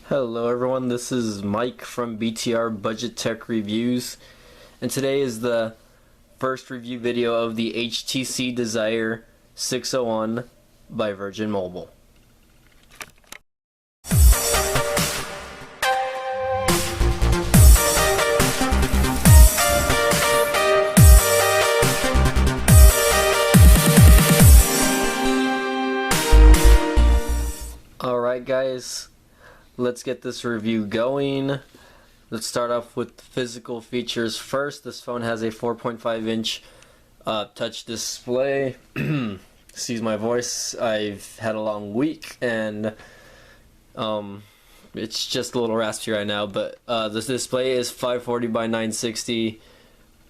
Hello everyone, this is Mike from BTR Budget Tech Reviews, and today is the first review video of the HTC Desire 601 by Virgin Mobile. Alright guys, let's get this review going. Let's start off with physical features first. This phone has a 4.5-inch touch display. Excuse my voice. I've had a long week and it's just a little raspy right now, but this display is 540 by 960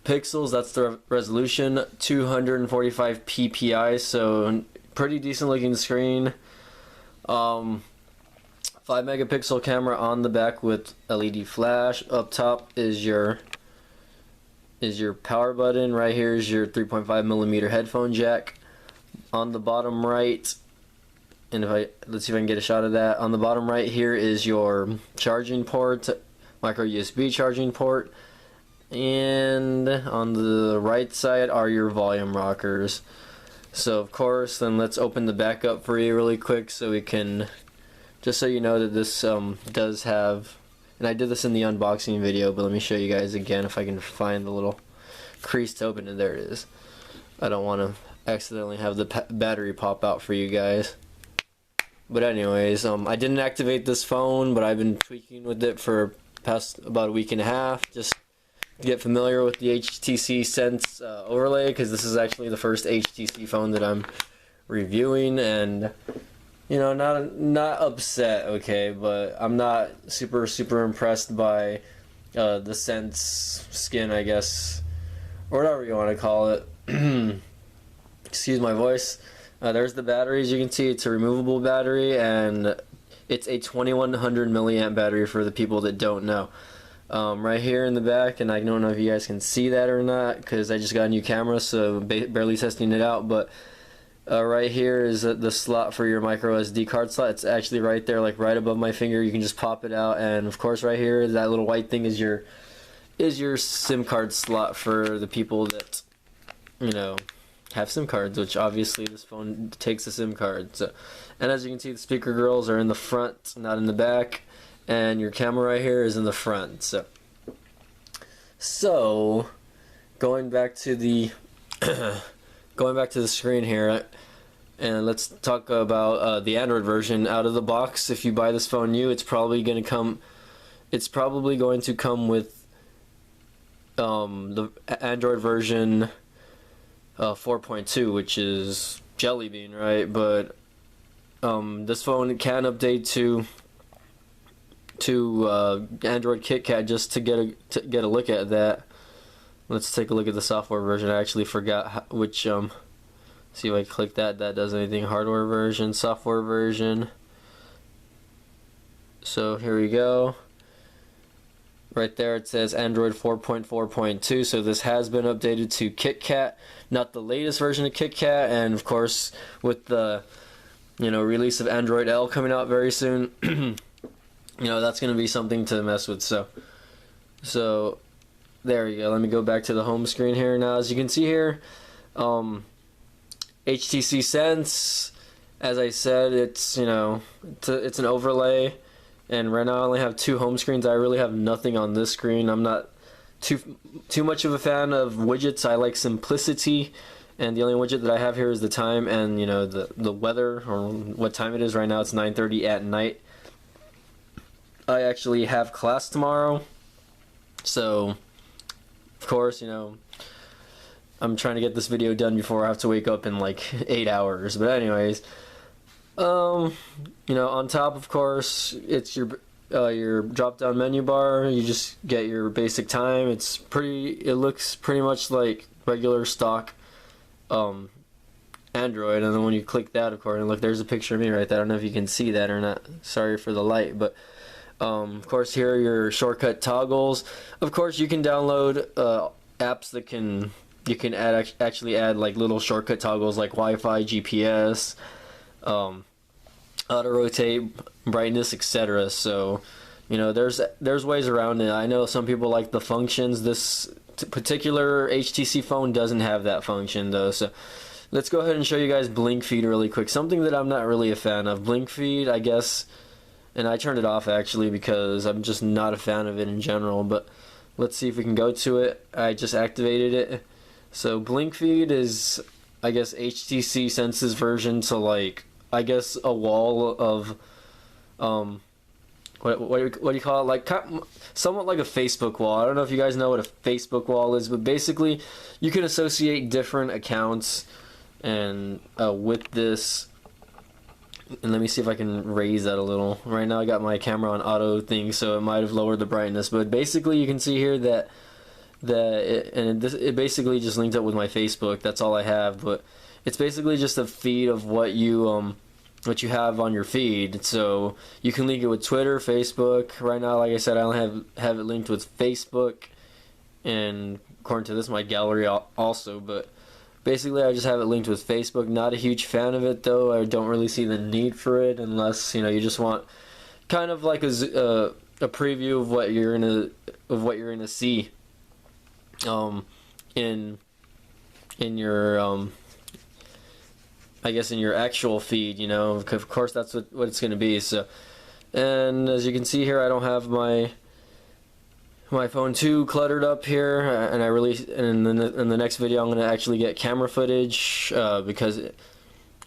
pixels. That's the resolution. 245 ppi, so pretty decent looking screen. 5 megapixel camera on the back with LED flash. Up top is your power button. Right here is your 3.5 millimeter headphone jack. On the bottom right, and let's see if I can get a shot of that. On the bottom right here is your charging port, micro USB charging port, and on the right side are your volume rockers. So of course, then let's open the back up for you really quick so we can, just so you know that this does have, and I did this in the unboxing video, but let me show you guys again if I can find the little crease to open it. There it is. I don't want to accidentally have the battery pop out for you guys. But anyways, I didn't activate this phone, but I've been tweaking with it for past about a week and a half, just to get familiar with the HTC Sense overlay, because this is actually the first HTC phone that I'm reviewing, and you know, not upset, okay, but I'm not super impressed by the Sense skin, I guess, or whatever you want to call it. Excuse my voice. There's the battery. As you can see, it's a removable battery, and it's a 2100 milliamp battery for the people that don't know. Right here in the back, and I don't know if you guys can see that or not because I just got a new camera, so barely testing it out, but right here is the slot for your micro SD card slot. It's actually right there, like right above my finger. You can just pop it out, and of course right here, that little white thing is your SIM card slot for the people that, you know, have SIM cards, which obviously this phone takes a SIM card. So, and as you can see, the speaker grills are in the front, not in the back, and your camera right here is in the front. So going back to the screen here, and let's talk about the Android version out of the box. If you buy this phone new, it's probably going to come with the Android version 4.2, which is Jelly Bean, right? But this phone can update to Android KitKat just to get a look at that. Let's take a look at the software version. I actually forgot which. See if I click that. That does anything. Hardware version, software version. So here we go. Right there it says Android 4.4.2, so this has been updated to KitKat, not the latest version of KitKat, and of course with the release of Android L coming out very soon, that's going to be something to mess with. So there you go. Let me go back to the home screen here. Now as you can see here, HTC Sense, as I said, it's it's an overlay. And right now I only have 2 home screens. I really have nothing on this screen. I'm not too much of a fan of widgets. I like simplicity, and the only widget that I have here is the time and the weather, or what time it is. Right now it's 9:30 at night. I actually have class tomorrow, so of course I'm trying to get this video done before I have to wake up in like 8 hours. But anyways, on top, of course, it's your drop-down menu bar. You just get your basic time. It looks pretty much like regular stock Android. And then when you click that, of course, and look, there's a picture of me right there. I don't know if you can see that or not. Sorry for the light, but of course, here are your shortcut toggles. Of course, you can download apps that you can actually add like little shortcut toggles like Wi-Fi, GPS. auto rotate, brightness, etc. So, you know, there's ways around it. I know some people like the functions. This particular HTC phone doesn't have that function though. So let's go ahead and show you guys Blinkfeed really quick. Something that I'm not really a fan of. Blinkfeed, I guess, and I turned it off actually because I'm just not a fan of it in general. But let's see if we can go to it. I just activated it. So Blinkfeed is, I guess, HTC Sense's version to, like, I guess a wall of what do you call it, like somewhat like a Facebook wall. I don't know if you guys know what a Facebook wall is, but basically you can associate different accounts and with this. And let me see if I can raise that a little. Right now I got my camera on auto thing, so it might have lowered the brightness, but basically you can see here that it basically just linked up with my Facebook. That's all I have, but it's basically just a feed of what you have on your feed. So you can link it with Twitter, Facebook. Right now, like I said, I only have it linked with Facebook, and according to this, my gallery also. But basically, I just have it linked with Facebook. Not a huge fan of it though. I don't really see the need for it unless, you know, you just want kind of like a preview of what you're gonna see in your I guess in your actual feed, you know. Of course that's what it's gonna be. So, and as you can see here, I don't have my phone too cluttered up here, and in the next video I'm gonna actually get camera footage because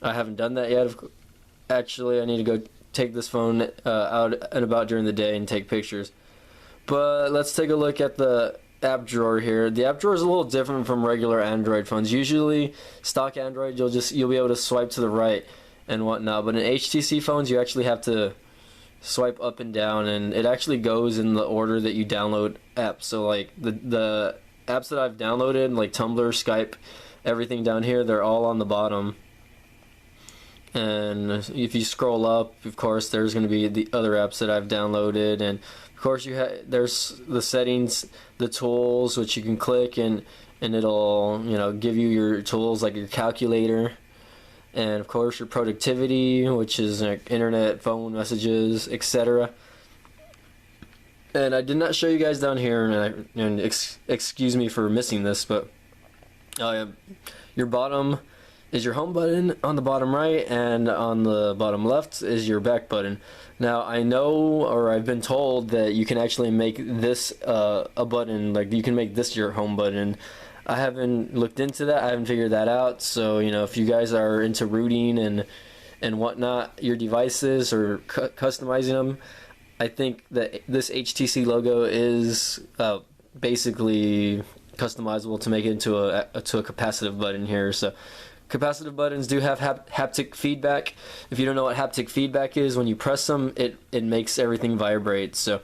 I haven't done that yet. Actually, I need to go take this phone out and about during the day and take pictures. But let's take a look at the app drawer here. The app drawer is a little different from regular Android phones. Usually stock Android, you'll be able to swipe to the right and whatnot, but in HTC phones you actually have to swipe up and down, and it actually goes in the order that you download apps. So like the apps that I've downloaded, like Tumblr, Skype, everything down here, they're all on the bottom. And if you scroll up, of course there's going to be the other apps that I've downloaded, and of course there's the settings, the tools, which you can click and it'll, you know, give you your tools like your calculator, and of course your productivity, which is like internet, phone messages, etc. And I did not show you guys down here, and excuse me for missing this, but your bottom is your home button on the bottom right, and on the bottom left is your back button. Now I know, or I've been told, that you can actually make this a button, like you can make this your home button. I haven't looked into that, I haven't figured that out. So, you know, if you guys are into rooting and whatnot, your devices, or customizing them, I think that this HTC logo is basically customizable to make it into a capacitive button here. So capacitive buttons do have haptic feedback. If you don't know what haptic feedback is, when you press them, it makes everything vibrate. So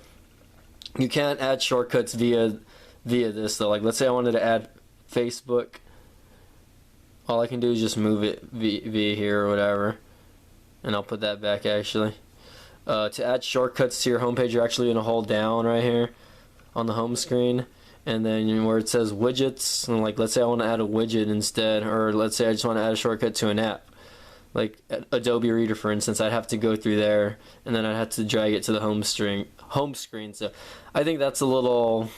you can't add shortcuts via this though. Like let's say I wanted to add Facebook, all I can do is just move it via here or whatever, and I'll put that back actually. To add shortcuts to your homepage, you're actually going to hold down right here on the home screen, and then where it says widgets, and like let's say I want to add a widget instead, or let's say I just want to add a shortcut to an app like Adobe Reader for instance, I'd have to go through there and then I'd have to drag it to the home screen. So I think that's a little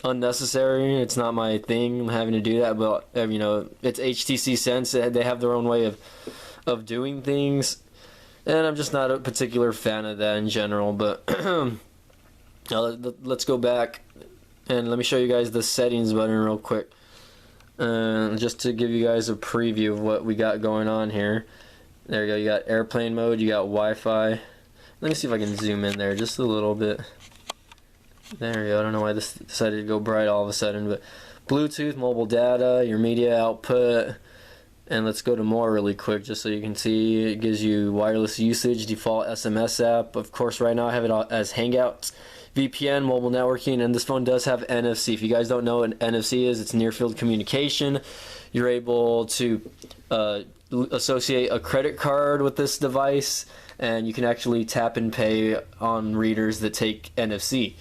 unnecessary. It's not my thing having to do that, but you know, it's HTC Sense, they have their own way of doing things, and I'm just not a particular fan of that in general. But let's go back and let me show you guys the settings button real quick, just to give you guys a preview of what we got going on here. There you go, you got airplane mode, you got Wi-Fi. Let me see if I can zoom in there just a little bit. There we go, I don't know why this decided to go bright all of a sudden, but Bluetooth, mobile data, your media output, and let's go to more really quick just so you can see. It gives you wireless usage, default SMS app. Of course, right now I have it as Hangouts, VPN, mobile networking, and this phone does have NFC. If you guys don't know what NFC is, it's near field communication. You're able to associate a credit card with this device, and you can actually tap and pay on readers that take NFC.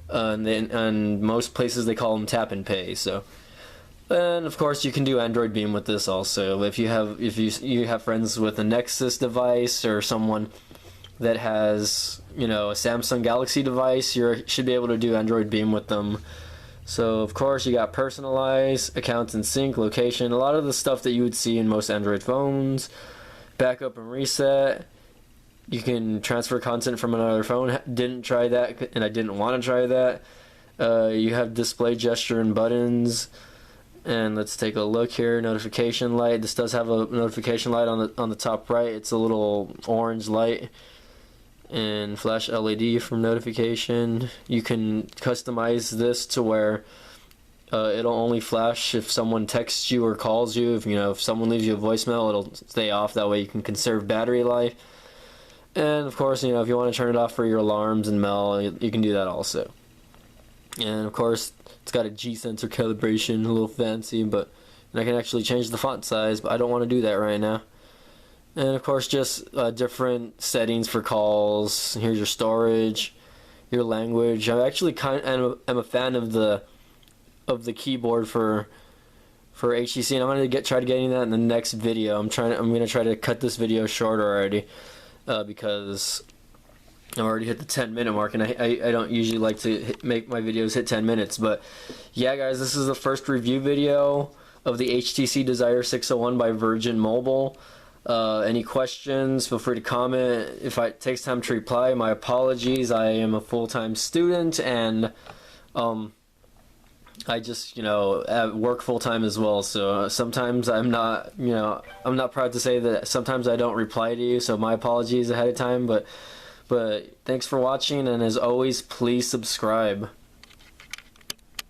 And most places they call them tap and pay. So, and of course you can do Android Beam with this also. If you have friends with a Nexus device, or someone that has, you know, a Samsung Galaxy device, you should be able to do Android Beam with them. So of course you got personalize, accounts and sync, location, a lot of the stuff that you would see in most Android phones. Backup and reset. You can transfer content from another phone. Didn't try that, and I didn't want to try that. You have display gesture and buttons. And let's take a look here. Notification light. This does have a notification light on the top right. It's a little orange light. And flash LED from notification. You can customize this to where it'll only flash if someone texts you or calls you. If someone leaves you a voicemail, it'll stay off. That way you can conserve battery life. And of course, if you want to turn it off for your alarms and mail, you can do that also. And of course, it's got a G sensor calibration, a little fancy, and I can actually change the font size, but I don't want to do that right now. And of course, just different settings for calls. Here's your storage, your language. I actually am a fan of the keyboard for HTC, and I'm gonna try to getting that in the next video. I'm gonna try to cut this video short already because I already hit the 10-minute mark, and I don't usually like to make my videos hit 10 minutes. But yeah, guys, this is the first review video of the HTC Desire 601 by Virgin Mobile. Any questions, feel free to comment. If it takes time to reply, my apologies. I am a full-time student, and I just work full-time as well, so sometimes I'm not proud to say that sometimes I don't reply to you, so my apologies ahead of time. But thanks for watching, and as always, please subscribe.